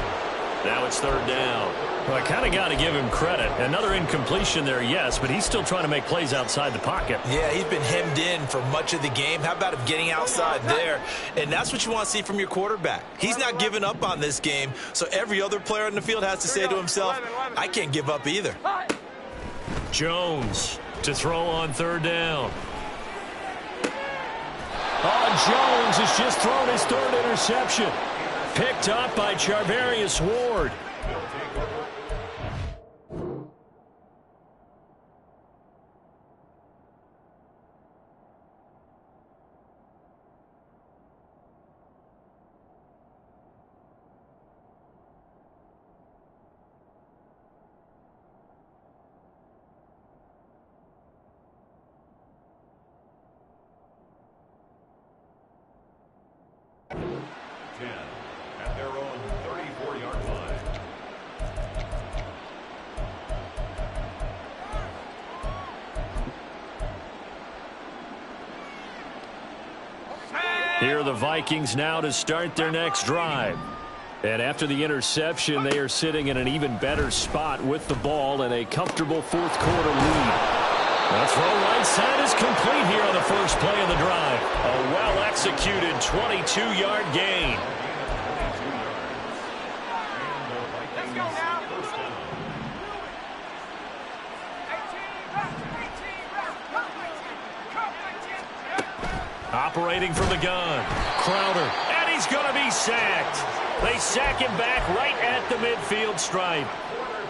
Now it's 3rd down. Well, I kind of got to give him credit. Another incompletion there, yes, but he's still trying to make plays outside the pocket. Yeah, he's been hemmed in for much of the game. How about him getting outside there? And that's what you want to see from your quarterback. He's not giving up on this game, so every other player on the field has to say to himself, I can't give up either. Jones to throw on 3rd down. Jones has just thrown his 3rd interception. Picked up by Charvarius Ward. At their own 34-yard line. Here are the Vikings now to start their next drive. And after the interception, they are sitting in an even better spot with the ball and a comfortable 4th quarter lead. The throw right side is complete here on the first play of the drive. A well-executed 22-yard gain. Let's go now. Operating from the gun. Crowder. And he's going to be sacked. They sack him back right at the midfield stripe.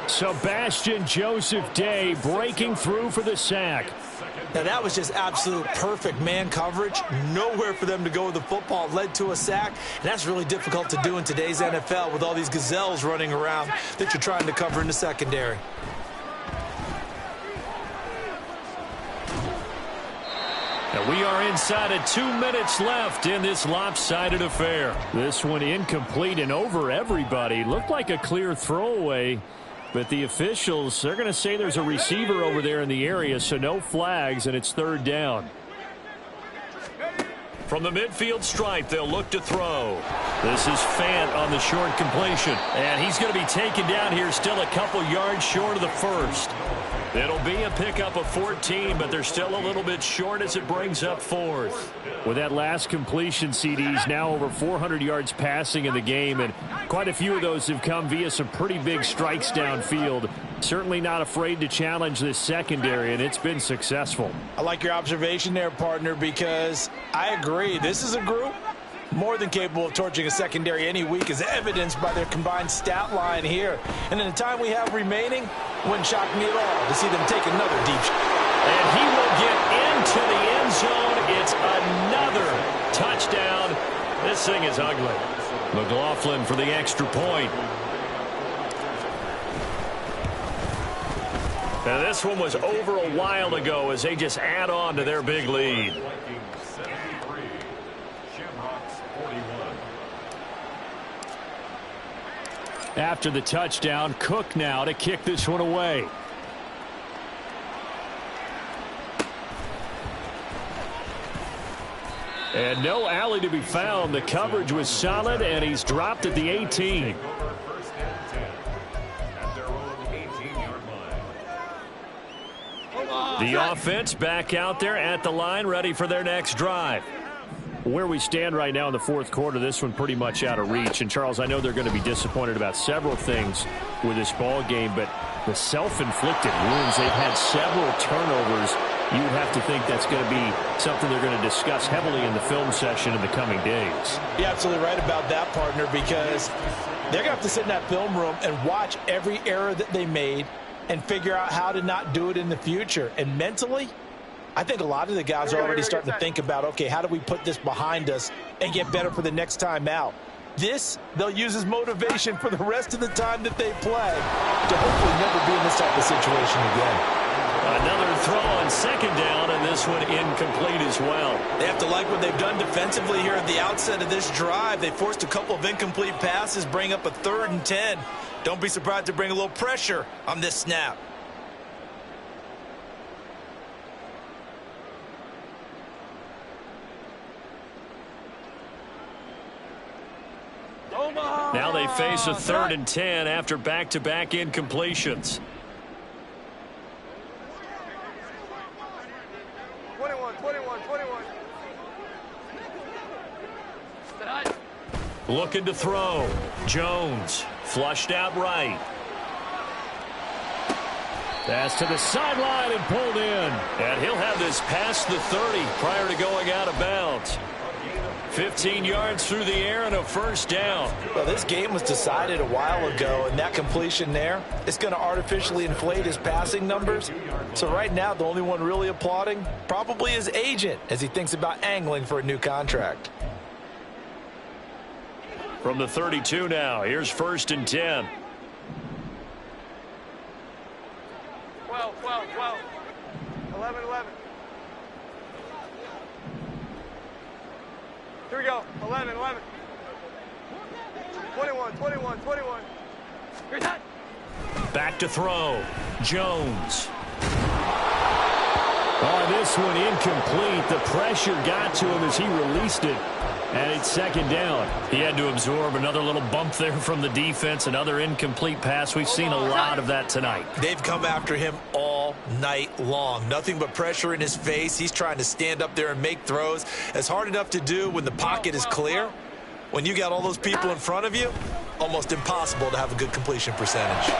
Sebastian Joseph Day breaking through for the sack. Now, that was just absolute perfect man coverage. Nowhere for them to go with the football. It led to a sack, and that's really difficult to do in today's NFL with all these gazelles running around that you're trying to cover in the secondary. And we are inside of 2 minutes left in this lopsided affair. This one incomplete and over everybody. Looked like a clear throwaway. But the officials, they're going to say there's a receiver over there in the area, so no flags, and it's 3rd down. From the midfield stripe, they'll look to throw. This is Fant on the short completion. And he's going to be taken down here still a couple yards short of the 1st. It'll be a pickup of 14, but they're still a little bit short as it brings up fourth. With that last completion, CDs now over 400 yards passing in the game, and quite a few of those have come via some pretty big strikes downfield. Certainly not afraid to challenge this secondary, and it's been successful. I like your observation there, partner, because I agree. This is a group more than capable of torching a secondary any week, as evidenced by their combined stat line here. And in the time we have remaining, wouldn't shock me at all to see them take another deep shot. And he will get into the end zone. It's another touchdown. This thing is ugly. McLaughlin for the extra point. Now this one was over a while ago as they just add on to their big lead. After the touchdown, Cook now to kick this one away. And no alley to be found. The coverage was solid, and he's dropped at the 18. The offense back out there at the line, ready for their next drive. Where we stand right now in the fourth quarter, this one pretty much out of reach. And, Charles, I know they're going to be disappointed about several things with this ball game, but the self-inflicted wounds, they've had several turnovers. You would have to think that's going to be something they're going to discuss heavily in the film session in the coming days. You're absolutely right about that, partner, because they're going to have to sit in that film room and watch every error that they made and figure out how to not do it in the future. And mentally, I think a lot of the guys are already starting to think about, okay, how do we put this behind us and get better for the next time out? This, they'll use as motivation for the rest of the time that they play to hopefully never be in this type of situation again. Another throw on second down, and this one incomplete as well. They have to like what they've done defensively here at the outset of this drive. They forced a couple of incomplete passes, bring up a 3rd and 10. Don't be surprised to bring a little pressure on this snap. Now they face a 3rd and 10 after back-to-back incompletions. 21. Looking to throw. Jones flushed out right. Pass to the sideline and pulled in. And he'll have this past the 30 prior to going out of bounds. 15 yards through the air and a first down. Well, this game was decided a while ago, and that completion there is going to artificially inflate his passing numbers. So right now, the only one really applauding probably his agent as he thinks about angling for a new contract. From the 32 now, here's 1st and 10. 12. 11. Here we go. 11. 21. Here's that. Back to throw. Jones. Oh, this one incomplete. The pressure got to him as he released it. And it's 2nd down. He had to absorb another little bump there from the defense. Another incomplete pass. We've seen a lot of that tonight. They've come after him all night long. Nothing but pressure in his face. He's trying to stand up there and make throws. It's hard enough to do when the pocket is clear. When you got all those people in front of you, almost impossible to have a good completion percentage.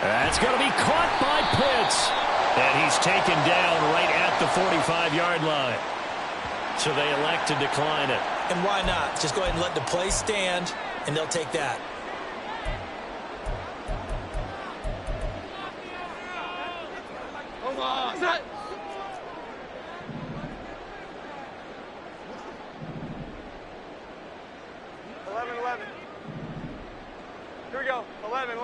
That's going to be caught by Pitts. And he's taken down right at the 45-yard line. So they elect to decline it. And why not? Just go ahead and let the play stand, and they'll take that. Hold on. Set. 11. Here we go. 11.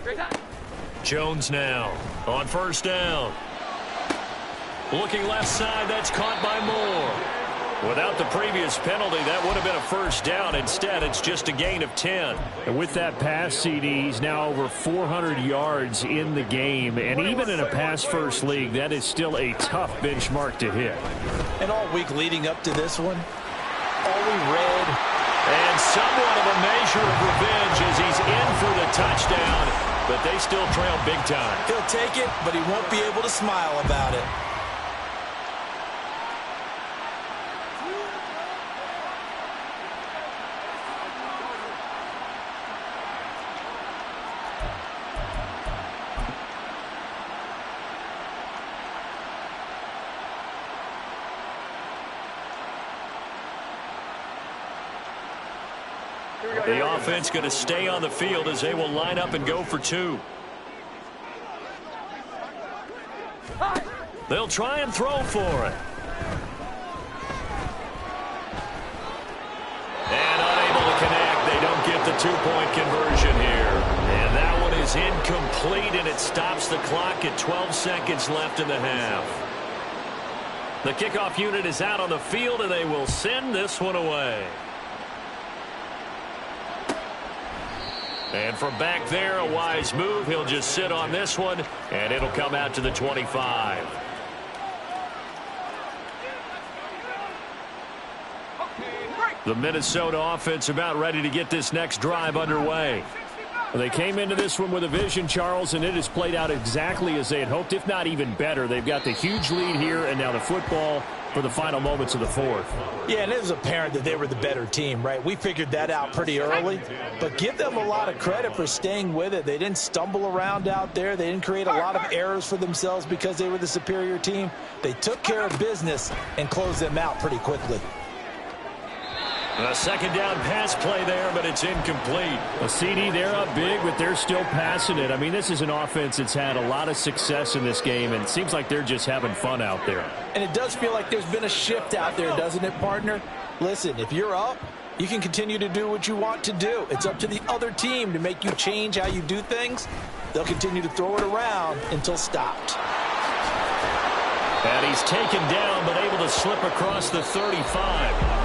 Great time. Jones now on 1st down. Looking left side, that's caught by Moore. Without the previous penalty, that would have been a first down. Instead, it's just a gain of 10. And with that pass, CD, he's now over 400 yards in the game. And even in a pass-first league, that is still a tough benchmark to hit. And all week leading up to this one, all we read. And somewhat of a measure of revenge as he's in for the touchdown. but they still trail big time. He'll take it, but he won't be able to smile about it. The offense going to stay on the field as they will line up and go for two. They'll try and throw for it. And unable to connect. They don't get the two-point conversion here. And that one is incomplete, and it stops the clock at 12 seconds left in the half. The kickoff unit is out on the field, and they will send this one away. And from back there, a wise move. He'll just sit on this one, and it'll come out to the 25. The Minnesota offense about ready to get this next drive underway. They came into this one with a vision, Charles, and it has played out exactly as they had hoped, if not even better. They've got the huge lead here, and now the football for the final moments of the fourth. Yeah, and it was apparent that they were the better team, right? We figured that out pretty early, but give them a lot of credit for staying with it. They didn't stumble around out there. They didn't create a lot of errors for themselves because they were the superior team. They took care of business and closed them out pretty quickly. A second down pass play there, but it's incomplete. A CD, they're up big, but they're still passing it. I mean, this is an offense that's had a lot of success in this game, and it seems like they're just having fun out there. And it does feel like there's been a shift out there, doesn't it, partner? Listen, if you're up, you can continue to do what you want to do. It's up to the other team to make you change how you do things. They'll continue to throw it around until stopped. And he's taken down, but able to slip across the 35.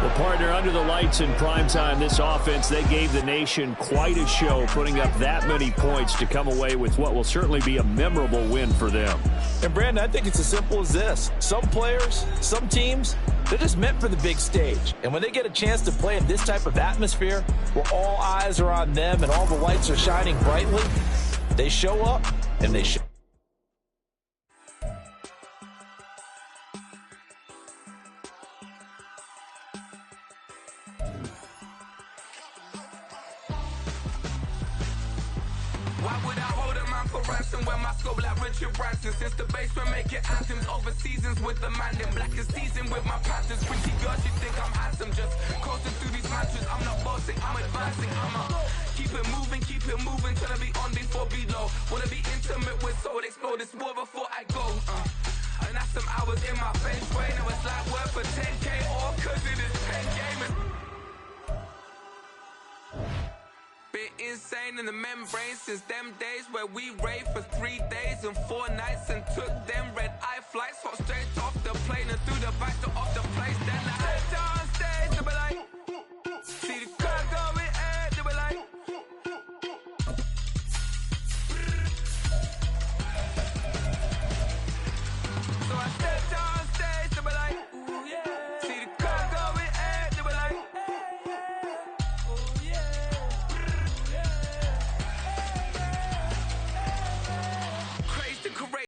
Well, partner, under the lights in primetime, this offense, they gave the nation quite a show, putting up that many points to come away with what will certainly be a memorable win for them. And, Brandon, I think it's as simple as this. Some players, some teams, they're just meant for the big stage. And when they get a chance to play in this type of atmosphere, where all eyes are on them and all the lights are shining brightly, they show up and they show. Since the basement making anthems over seasons with the man in black is seasoned with my patterns. Pretty girls, you think I'm handsome, just coasting through these matches. I'm not bossing, I'm advancing. I'ma keep it moving till I be on before below. Wanna be intimate with soul, explore this war before I go. And that's some hours in my face way. Now it's like worth for 10K all cause it is 10 gamers. Insane in the membrane since them days where we raved for 3 days and 4 nights and took them red-eye flights, hot straight off the plane and through the back door of the place. Then I